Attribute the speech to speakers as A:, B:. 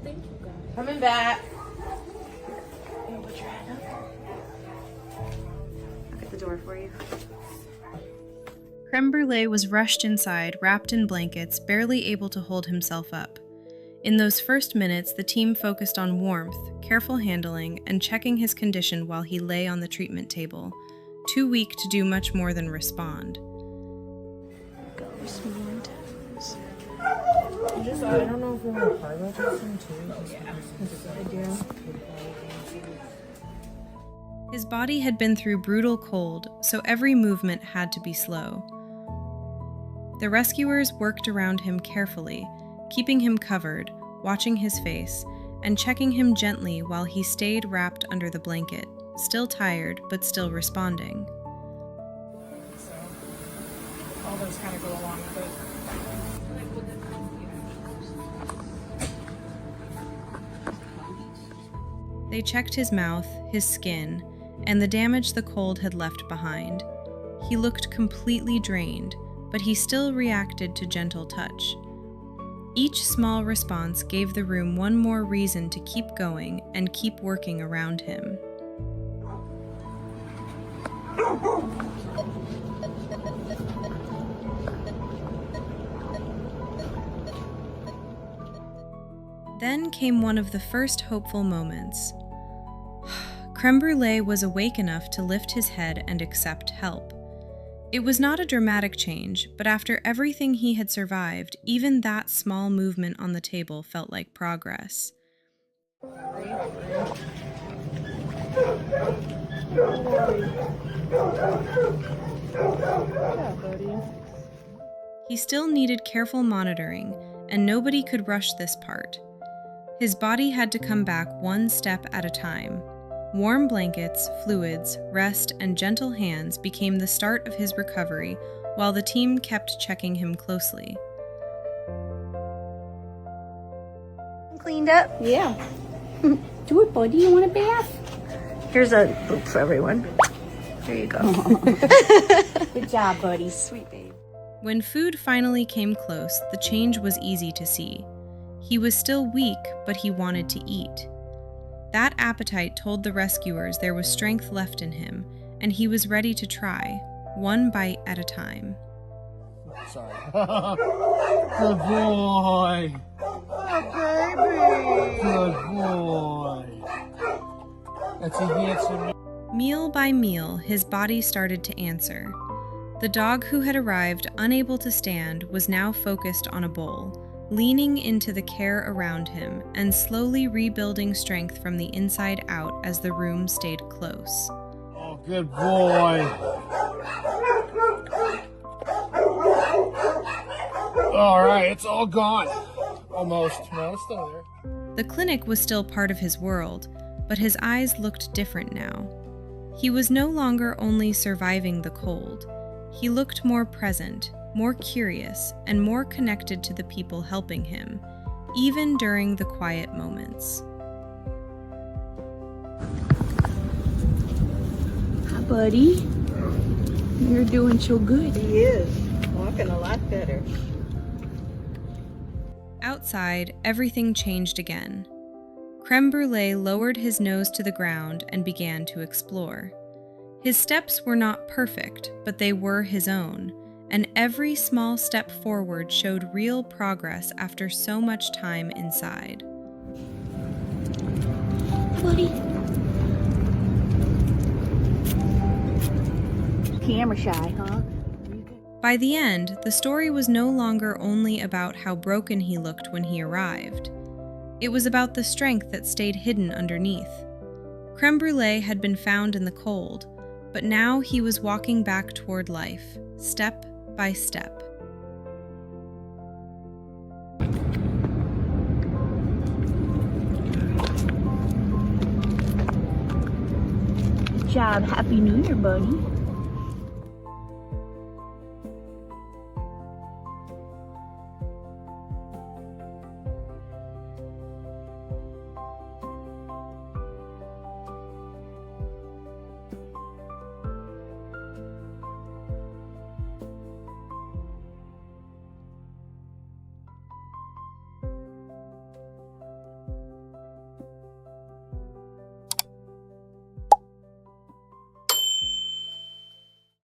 A: thank you guys.
B: Coming back.
A: Put your head up.
B: I'll get the door for you.
C: Creme Brulee was rushed inside, wrapped in blankets, barely able to hold himself up. In those first minutes, the team focused on warmth, careful handling, and checking his condition while he lay on the treatment table, too weak to do much more than respond.
A: I don't know if we want to part about this one too. Yeah.
C: His body had been through brutal cold, so every movement had to be slow. The rescuers worked around him carefully, keeping him covered, watching his face, and checking him gently while he stayed wrapped under the blanket, still tired but still responding.
A: So all those kind of go along with it.
C: They checked his mouth, his skin, and the damage the cold had left behind. He looked completely drained, but he still reacted to gentle touch. Each small response gave the room one more reason to keep going and keep working around him. Then came one of the first hopeful moments. Creme Brulee was awake enough to lift his head and accept help. It was not a dramatic change, but after everything he had survived, even that small movement on the table felt like progress. He still needed careful monitoring, and nobody could rush this part. His body had to come back one step at a time. Warm blankets, fluids, rest, and gentle hands became the start of his recovery, while the team kept checking him closely.
D: Cleaned up?
E: Yeah. Do it, buddy. You want a bath?
D: Here's a boop for everyone. There you go.
E: Good job, buddy.
D: Sweet babe.
C: When food finally came close, the change was easy to see. He was still weak, but he wanted to eat. That appetite told the rescuers there was strength left in him, and he was ready to try, one bite at a time.
F: Sorry. Good boy.
D: Oh, baby.
F: Good boy. That's a handsome.
C: Meal by meal, his body started to answer. The dog who had arrived unable to stand was now focused on a bowl, leaning into the care around him and slowly rebuilding strength from the inside out as the room stayed close.
F: Oh, good boy. All right, it's all gone. Almost. No, it's still there.
C: The clinic was still part of his world, but his eyes looked different now. He was no longer only surviving the cold. He looked more present, more curious, and more connected to the people helping him, even during the quiet moments.
E: Hi, buddy. You're doing so good.
D: He is. Walking a lot better.
C: Outside, everything changed again. Creme Brulee lowered his nose to the ground and began to explore. His steps were not perfect, but they were his own, and every small step forward showed real progress after so much time inside.
E: Buddy. Camera shy, huh?
C: By the end, the story was no longer only about how broken he looked when he arrived. It was about the strength that stayed hidden underneath. Creme Brulee had been found in the cold, but now he was walking back toward life, step by step.
E: Good job. Happy New Year, buddy.